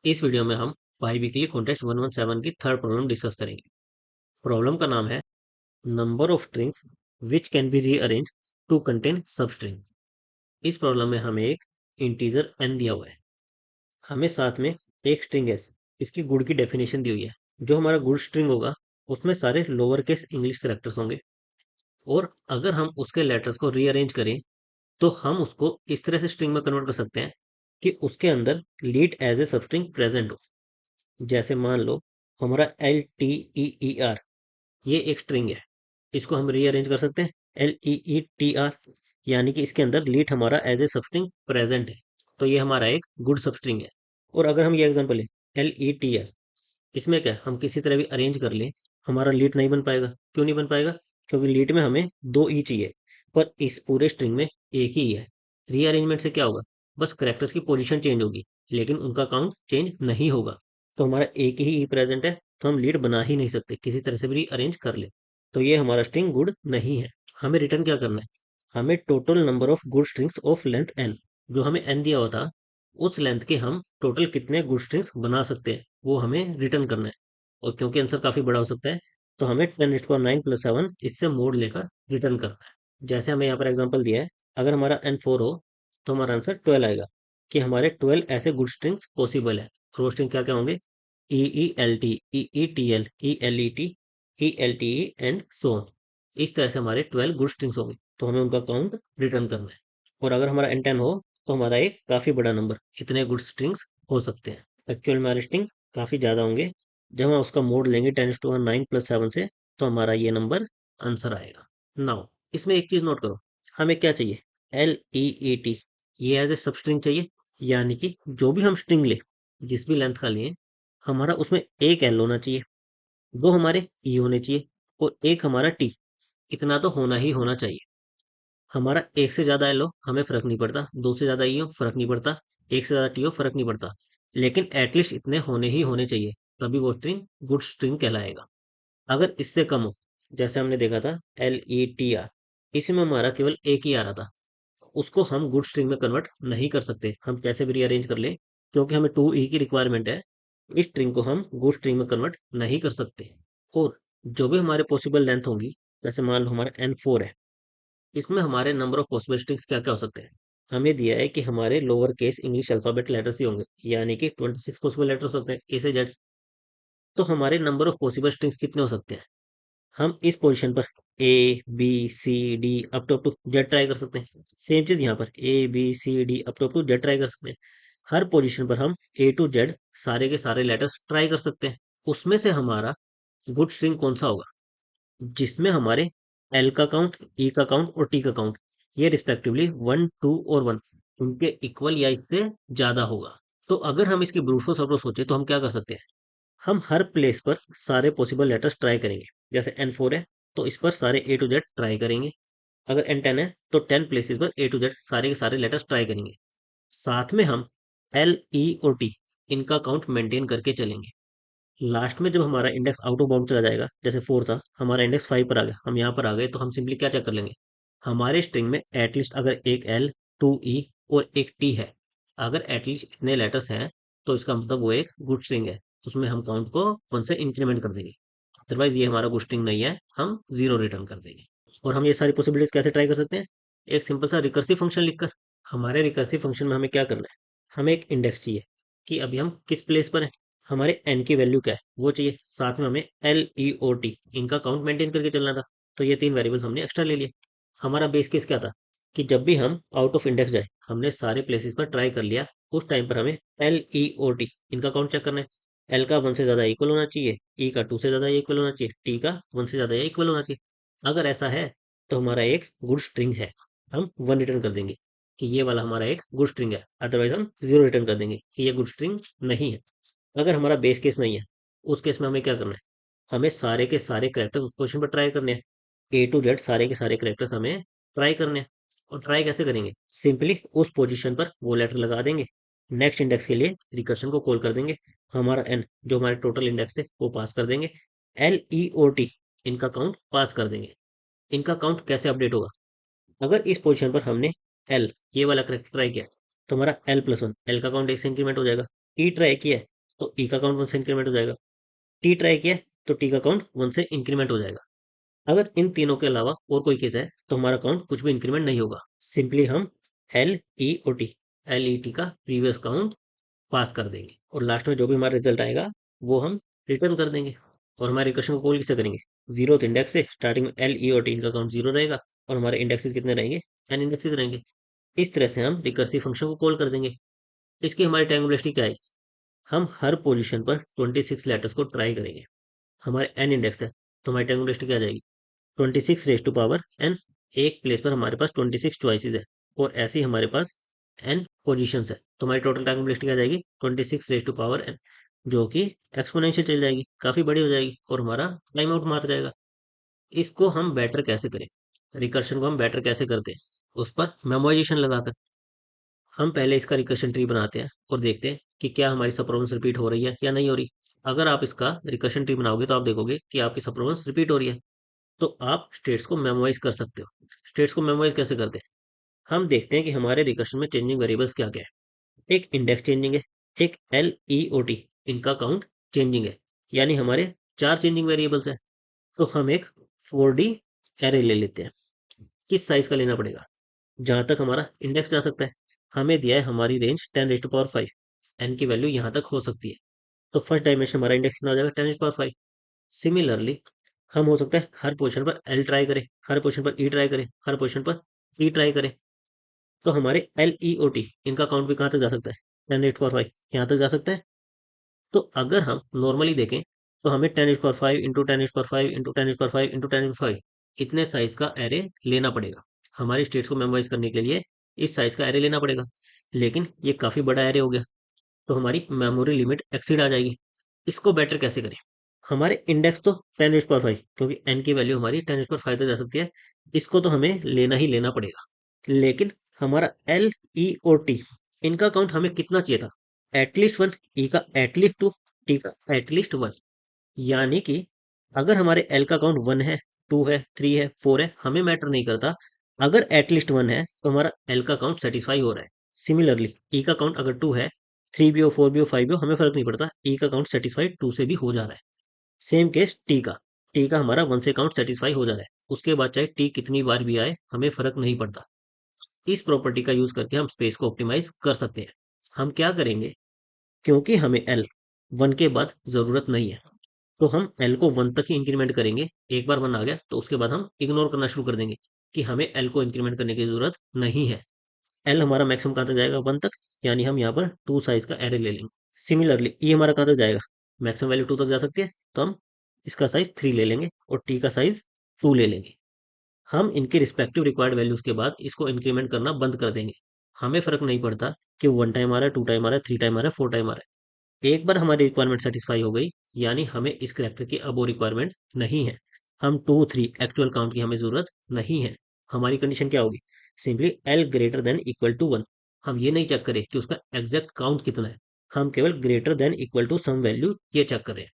इस वीडियो में हम बाई वीकली कॉन्टेस्ट 117 की थर्ड प्रॉब्लम डिस्कस करेंगे। प्रॉब्लम का नाम है number of strings which can be rearrange to contain substring. इस प्रॉब्लम में हमें एक इंटीजर n दिया हुआ है, हमें साथ में एक स्ट्रिंग s, इसकी गुड की डेफिनेशन दी हुई है। जो हमारा गुड स्ट्रिंग होगा उसमें सारे लोअर केस इंग्लिश कैरेक्टर्स होंगे, और अगर हम उसके लेटर्स को रीअरेंज करें तो हम उसको इस तरह से स्ट्रिंग में कन्वर्ट कर सकते हैं कि उसके अंदर leet as a substring present हो। जैसे मान लो हमारा LTEER, ये एक स्ट्रिंग है, इसको हम रीअरेंज कर सकते हैं LEETR, यानी कि इसके अंदर लीट हमारा एज ए सबस्ट्रिंग प्रेजेंट है, तो ये हमारा एक गुड सबस्ट्रिंग है। और अगर हम ये एग्जांपल लें LETR, इसमें क्या है, हम किसी तरह भी अरेंज कर लें हमारा लीट नहीं बन पाएगा। क्यों नहीं बन पाएगा? क्योंकि लीट में हमें दो ई चाहिए, पर इस पूरे स्ट्रिंग में एक ही है। रीअरेंजमेंट से क्या होगा, बस करेक्टर्स की पोजीशन चेंज होगी, लेकिन उनका काउंट चेंज नहीं होगा। तो हमारा एक ही ई प्रेजेंट है, तो हम लीड बना ही नहीं सकते, किसी तरह से भी रीअरेंज कर ले। तो ये हमारा स्ट्रिंग गुड नहीं है। हमें रिटर्न क्या करना है, हमें total number of good strings of length n, जो हमें n दिया हुआ था उस लेंथ के हम टोटल कितने गुड स्ट्रिंग्स बना सकते हैं वो हमें रिटर्न करना है। और क्योंकि आंसर काफी बड़ा हो सकता है, तो हमें 10⁻9+7 इससे मोड लेकर रिटर्न करना है। जैसे हमें यहाँ पर एग्जांपल दिया है, अगर हमारा n4 हो तो हमारा आंसर 12 आएगा, कि हमारे 12 ऐसे गुड स्ट्रिंग्स पॉसिबल है। और वो स्ट्रिंग क्या क्या होंगे, EELT, EETL, ELET, ELTE and so on. इस तरह से हमारे 12 गुड स्ट्रिंग्स होंगे, तो हमें उनका काउंट रिटर्न करना है। और अगर हमारा n10 हो तो हमारा एक काफी बड़ा नंबर, इतने गुड स्ट्रिंग्स हो सकते हैं। एक्चुअल में हमारे स्ट्रिंग काफी ज्यादा होंगे। जब हम उसका मोड लेंगे 10⁻9+7 से, तो हमारा ये नंबर आंसर आएगा। नाउ इसमें एक चीज नोट करो, हमें क्या चाहिए, LEET, ये एज ए सब स्ट्रिंग चाहिए। यानी कि जो भी हम स्ट्रिंग ले, जिस भी लेंथ का लिए, हमारा उसमें एक L होना चाहिए, दो हमारे E होने चाहिए, और एक हमारा T। इतना तो होना ही होना चाहिए। हमारा एक से ज्यादा L हो हमें फर्क नहीं पड़ता, दो से ज्यादा E हो फर्क नहीं पड़ता, एक से ज्यादा T हो फर्क नहीं पड़ता, लेकिन एटलीस्ट इतने होने ही होने चाहिए, तभी वो स्ट्रिंग गुड स्ट्रिंग कहलाएगा। अगर इससे कम हो, जैसे हमने देखा था LETR, इसमें हमारा केवल एक ही आ रहा था, उसको हम गुड स्ट्रिंग में कन्वर्ट नहीं कर सकते, हम कैसे भी रीअरेंज कर ले, क्योंकि हमें 2E की रिक्वायरमेंट है। इस स्ट्रिंग को हम गुड स्ट्रिंग में कन्वर्ट नहीं कर सकते। और जो भी हमारे पॉसिबल लेंथ होंगी, जैसे मान लो हमारा N4 है, इसमें हमारे नंबर ऑफ पॉसिबल स्ट्रिंग्स क्या क्या हो सकते हैं। हमें दिया है कि हमारे lower case English alphabet letters ही होंगे, यानी कि 26 पॉसिबल लेटर्स होते हैं A से Z। तो हमारे नंबर ऑफ पॉसिबल स्ट्रिंग्स कितने हो सकते हैं, हम इस पोजीशन पर A B C D up to Z try कर सकते हैं। सेम चीज यहाँ पर A B C D up to Z try कर सकते हैं। हर पोजीशन पर हम A to Z सारे के सारे लेटर्स ट्राई कर सकते हैं। उसमें से हमारा गुड स्ट्रिंग कौन सा होगा, जिसमें हमारे L का काउंट, E का काउंट और T का काउंट, ये रिस्पेक्टिवली 1 2 और 1 उनके इक्वल या इससे ज्यादा होगा। तो अगर हम इसकी ब्रूट फोर्स अप्रोच सोचे तो हम क्या कर सकते हैं, हम हर प्लेस पर सारे पॉसिबल लेटर्स ट्राई करेंगे। जैसे N4 है तो इस पर सारे A to Z ट्राई करेंगे। अगर N10 है तो 10 प्लेसेस पर A to Z सारे के सारे लेटर्स ट्राई करेंगे। साथ में हम LE और T, इनका काउंट मेंटेन करके चलेंगे। लास्ट में जब हमारा इंडेक्स आउट ऑफ बाउंड चला जाएगा, जैसे 4 था, हमारा इंडेक्स 5 पर आ गया, हम यहाँ पर आ गए, तो हम सिंपली क्या चेक कर लेंगे, हमारे स्ट्रिंग में एटलीस्ट अगर एक L, 2E और एक T है, अगर एटलीस्ट इतने लेटर्स हैं, तो इसका मतलब वो एक गुड स्ट्रिंग है। उसमें हम काउंट को 1 से इंक्रीमेंट कर देंगे। अदरवाइज ये हमारा गुड स्ट्रिंग नहीं है, हम 0 रिटर्न कर देंगे। और हम ये सारी पॉसिबिलिटीज कैसे ट्राई कर सकते हैं, एक सिंपल सा रिकर्सिव फंक्शन लिखकर। हमारे रिकर्सिव फंक्शन में हमें क्या करना है, हमें एक इंडेक्स चाहिए कि अभी हम किस प्लेस पर हैं, हमारे n की वैल्यू क्या है वो चाहिए, साथ में हमें LE और T, इनका काउंट मेंटेन करके चलना था। तो ये तीन वेरिएबल्स हमने एक्स्ट्रा ले लिए। हमारा बेस केस क्या था, कि जब भी हम आउट ऑफ इंडेक्स जाए, हमने सारे प्लेसेस पर ट्राई कर लिया, उस टाइम पर हमें LE और T इनका काउंट चेक करना है। L का 1 से ज्यादा इक्वल होना चाहिए, E का 2 से ज्यादा इक्वल होना चाहिए, T का 1 से ज्यादा इक्वल होना चाहिए। अगर ऐसा है तो हमारा एक गुड स्ट्रिंग है, हम 1 रिटर्न कर देंगे कि ये वाला हमारा एक गुड स्ट्रिंग है। अदरवाइज हम 0 रिटर्न कर देंगे कि ये गुड स्ट्रिंग नहीं है। अगर हमारा बेस केस नहीं है, उस केस में हमें क्या करना है, हमें सारे के सारे करेक्टर्स उस पोजीशन पर ट्राई करने हैं। A to Z सारे के सारे करेक्टर्स हमें ट्राई करने हैं। और ट्राई कैसे करेंगे, सिंपली उस पोजीशन पर वो लेटर लगा देंगे, नेक्स्ट इंडेक्स के लिए रिकर्शन को कॉल कर देंगे, हमारा n जो हमारे टोटल इंडेक्स थे वो पास कर देंगे, LE और T इनका काउंट पास कर देंगे। इनका काउंट कैसे अपडेट होगा, अगर इस पोजीशन पर हमने L, ये वाला करेक्टर ट्राई किया, तो हमारा L+1, L का काउंट 1 से इंक्रीमेंट हो जाएगा। E ट्राई किया है तो ई का काउंट 1 से इंक्रीमेंट हो जाएगा। टी ट्राई किया तो टी का काउंट 1 से इंक्रीमेंट हो जाएगा। अगर इन तीनों के अलावा और कोई केस है तो हमारा काउंट कुछ भी इंक्रीमेंट नहीं होगा। सिंपली हम एल ई टी का प्रीवियस काउंट पास कर देंगे और लास्ट में जो भी हमारा रिजल्ट आएगा वो हम रिटर्न कर देंगे। और हमारे इक्वेशन को कॉल किससे करेंगे? जीरोथ इंडेक्स से। स्टार्टिंग में एल ई और टी इनका काउंट जीरो रहेगा और हमारे इंडेक्सेस कितने रहेंगे? एन इंडेक्सेस रहेंगे। इस तरह से हम रिकर्सिव फंक्शन को कॉल कर देंगे। इसकी हमारी टाइम वेलोसिटी क्या आएगी? हम हर पोजीशन पर 26 लेटर्स को ट्राई करेंगे। हमारे एन इंडेक्स है तो हमारी टाइम वेलोसिटी क्या आ जाएगी? 26 रेज टू पावर एन। एक प्लेस पर हमारे पास 26 चॉइसेस है और ऐसे ही हमारे पास एन पोजीशंस है, तो हमारी टोटल टाइम वेलोसिटी क्या आ जाएगी? 26 रेज टू पावर एन, जो कि एक्सपोनेंशियल चल जाएगी, काफी बड़ी हो जाएगी और हमारा टाइम आउट मार जाएगा। इसको हम बेटर कैसे करें? रिकर्शन को हम बेटर कैसे करते हैं? उस पर मेमोराइजेशन लगाकर हम पहले इसका रिकर्शन ट्री बनाते हैं और देखते हैं कि क्या हमारी सब प्रॉब्लम्स रिपीट हो रही है या नहीं हो रही। अगर आप इसका रिकर्शन ट्री बनाओगे तो आप देखोगे कि आपकी सब प्रॉब्लम्स रिपीट हो रही है। तो आप स्टेट्स को मेमोराइज कर सकते हो। स्टेट्स को मेमोराइज कैसे करते हैं? हम देखते हैं कि हमारे रिकर्शन में चेंजिंग वेरिएबल्स क्या क्या है। एक इंडेक्स चेंजिंग है, एक एल ई ओ टी इनका काउंट चेंजिंग है, यानी हमारे चार चेंजिंग वेरिएबल्स हैं। तो हम एक 4D एरे ले लेते हैं। किस साइज का लेना पड़ेगा? जहां तक हमारा इंडेक्स जा सकता है। हमें दिया है हमारी रेंज 10⁻5, एन की वैल्यू यहां तक हो सकती है। तो फर्स्ट डायमेंशन हमारा इंडेक्स कितना हो जाएगा? 10⁻5। सिमिलरली हम हो सकता है हर पोजीशन पर एल ट्राई करें, हर पोजीशन पर ई ट्राई करें, हर पोजीशन पर ई ट्राई करें। तो हमारे एल ई ओ टी इनका काउंट भी कहाँ तक जा सकता है? 10⁻5 यहाँ तक जा सकता है। तो अगर हम नॉर्मली देखें तो हमें 10⁻5 इंटू 10⁻5 इंटू 10⁻5 इंटू 10⁻5 इतने साइज का एरे लेना पड़ेगा। हमारी स्टेट्स को मेमोराइज करने के लिए इस साइज का एरे लेना पड़ेगा। लेकिन ये काफी बड़ा एरे हो गया, तो हमारी मेमोरी लिमिट एक्सीड आ जाएगी। इसको बेटर कैसे करें? हमारे इंडेक्स तो 10⁻5, क्योंकि एन की वैल्यू हमारी 10⁻5 तक जा सकती है। इसको तो हमें लेना ही लेना पड़ेगा। लेकिन हमारा एल ई और टी इनका काउंट हमें कितना चाहिए था? एटलीस्ट 1, ई का एटलीस्ट 2, टी का एटलीस्ट 1। यानी कि अगर हमारे एल का काउंट 1 है, 2 है, 3 है, 4 है, हमें मैटर नहीं करता। अगर एटलीस्ट 1 है तो हमारा एल का काउंट सेटिस्फाई हो रहा है। सिमिलरली ई का काउंट अगर 2 है, 3 भी हो, 4 भी हो, 5 भी हो, हमें फर्क नहीं पड़ता। ई का काउंट सेटिस्फाई 2 से भी हो जा रहा है। सेम केस टी का। टी का हमारा 1 से काउंट सेटिस्फाई हो जा रहा है। उसके बाद चाहे टी कितनी बार भी आए हमें फर्क नहीं पड़ता। इस प्रॉपर्टी का यूज करके हम स्पेस को ऑप्टिमाइज कर सकते हैं। हम क्या करेंगे? क्योंकि हमें एल 1 के बाद जरूरत नहीं है, तो हम एल को 1 तक ही इंक्रीमेंट करेंगे। एक बार 1 आ गया तो उसके बाद हम इग्नोर करना शुरू कर देंगे कि हमें एल को इंक्रीमेंट करने की जरूरत नहीं है। एल हमारा मैक्सिमम कहाँ तक जाएगा? 1 तक। यानी हम यहाँ पर 2 साइज का एरे ले लेंगे। सिमिलरली ई हमारा कहाँ तक जाएगा? मैक्सिमम वैल्यू 2 तक जा सकती है, तो हम इसका साइज 3 ले लेंगे और टी का साइज 2 ले लेंगे। हम इनके रिस्पेक्टिव रिक्वायर्ड वैल्यूज के बाद इसको इंक्रीमेंट करना बंद कर देंगे। हमें फर्क नहीं पड़ता कि 1 टाइम आ रहा है, 2 टाइम आ रहा है, 3 टाइम आ रहा है, 4 टाइम आ रहा है। एक बार हमारी रिक्वायरमेंट सेटिस्फाई हो गई, यानी हमें इस करेक्टर की अब वो रिक्वायरमेंट नहीं है। हम 2 3 एक्चुअल काउंट की हमें जरूरत नहीं है। हमारी कंडीशन क्या होगी? Simply L greater than equal to 1। हम ये नहीं चेक करें कि उसका एग्जैक्ट काउंट कितना है, हम केवल greater than equal to some value ये चेक कर रहे हैं।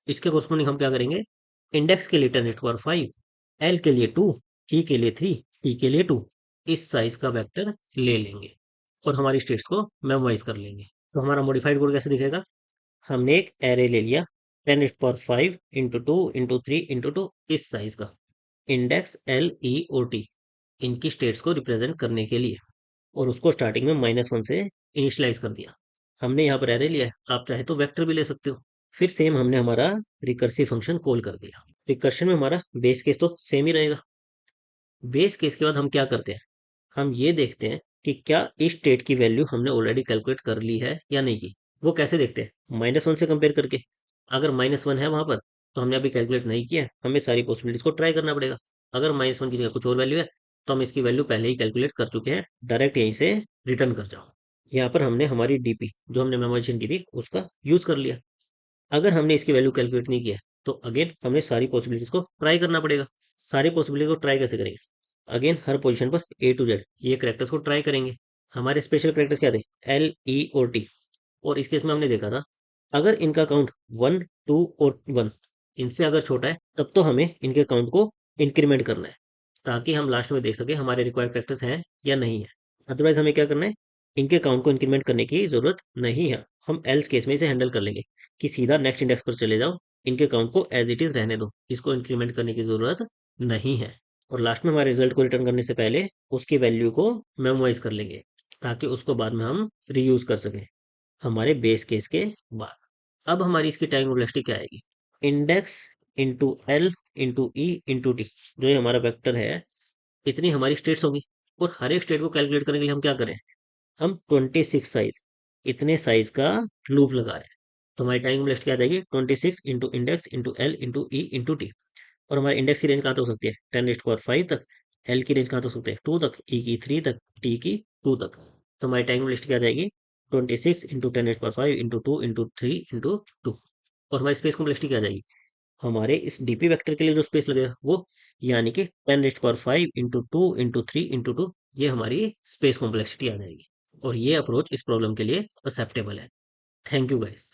इसके कोरस्पॉन्डिंग हम क्या करेंगे? इंडेक्स के लिए 10⁻5, एल के लिए 2, ई के लिए 3, टी के लिए 2, इस साइज का वेक्टर ले लेंगे और हमारी स्टेट्स को मेमोराइज कर लेंगे। तो हमारा मॉडिफाइड कोड कैसे दिखेगा? हमने एक एरे ले लिया 10⁻5 इंटू 2 इंटू 3 इंटू 2 इस साइज का, index L E O T इनकी स्टेट्स को रिप्रेजेंट करने के लिए, और उसको स्टार्टिंग में -1 से इनिशियलाइज कर दिया। हमने यहाँ पर एरे लिया है, आप चाहे तो वेक्टर भी ले सकते हो। फिर सेम हमने हमारा रिकर्सिव फंक्शन कॉल कर दिया। रिकर्शन में हमारा बेस केस तो सेम ही रहेगा। बेस केस के बाद हम क्या करते हैं? हम ये देखते हैं कि क्या इस स्टेट की वैल्यू हमने ऑलरेडी कैलकुलेट कर ली है या नहीं की। वो कैसे देखते हैं? -1 से कंपेयर करके। अगर -1 है वहां पर तो हमने अभी कैलकुलेट नहीं किया है, हमें सारी पॉसिबिलिटीज को ट्राई करना पड़ेगा। अगर -1 की जगह कुछ और वैल्यू है तो हम इसकी वैल्यू पहले ही कैलकुलेट कर चुके हैं, डायरेक्ट यहीं से रिटर्न कर जाओ। यहाँ पर हमने हमारी डीपी जो हमने मेमोराइजेशन की थी उसका यूज कर लिया। अगर हमने इसकी वैल्यू कैलकुलेट नहीं किया तो अगेन हमें सारी पॉसिबिलिटीज को ट्राई करना पड़ेगा। सारी पॉसिबिलिटी को ट्राई कैसे करेंगे? अगेन हर पोजीशन पर ए टू जेड ये करेक्टर्स को ट्राई करेंगे। हमारे स्पेशल करेक्टर्स क्या थे? एल ई और टी। और इस केस में हमने देखा था अगर इनका काउंट 1 2 और 1 इनसे अगर छोटा है तब तो हमें इनके काउंट को इंक्रीमेंट करना है, ताकि हम लास्ट में देख सके हमारे रिक्वायर्ड करेक्टर्स हैं या नहीं है। अदरवाइज हमें क्या करना है? इनके काउंट को इंक्रीमेंट करने की जरूरत नहीं है। हम एल्स केस में इसे हैंडल कर लेंगे कि सीधा नेक्स्ट इंडेक्स पर चले जाओ, इनके काउंट को एज इट इज रहने दो, इसको इंक्रीमेंट करने की जरूरत नहीं है। और लास्ट में हमारे रिजल्ट को रिटर्न करने से पहले उसकी वैल्यू को मेमोराइज कर लेंगे ताकि उसको बाद में हम रीयूज कर सकें हमारे बेस केस के बाद। अब हमारी इसकी टाइम कॉम्प्लेक्सिटी क्या आएगी? Index into L into E into T, जो ये हमारा वेक्टर है, इतनी हमारी स्टेट्स होंगी। और हर एक स्टेट को कैलकुलेट करने के लिए हम क्या करें? हम 26 साइज, इतने साइज का लूप लगा रहे हैं। तो हमारी टाइम कॉम्प्लेक्सिटी क्या आ जाएगी? 26 into index into L into E into T. और हमारे इंडेक्स की रेंज कहाँ तक हो सकती है? 10⁵ तक। एल की रेंज कहाँ तक हो सकती है? 2 तक। ई की 3 तक। टी की 2 तक। तो हमारी टाइम लिस्ट क्या आ जाएगी? 26 इंटू 10⁵ इंटू 2 इंटू 3 इंटू 2। और हमारी स्पेस कॉम्प्लेक्सिटी क्या आ जाएगी? हमारे इस डीपी वेक्टर के लिए जो स्पेस लगेगा वो, यानी कि 10⁵ इंटू 2 इंटू 3 इंटू 2, ये हमारी स्पेस कॉम्प्लेक्सिटी आ जाएगी। और ये अप्रोच इस प्रॉब्लम के लिए एक्सेप्टेबल है। Thank you guys.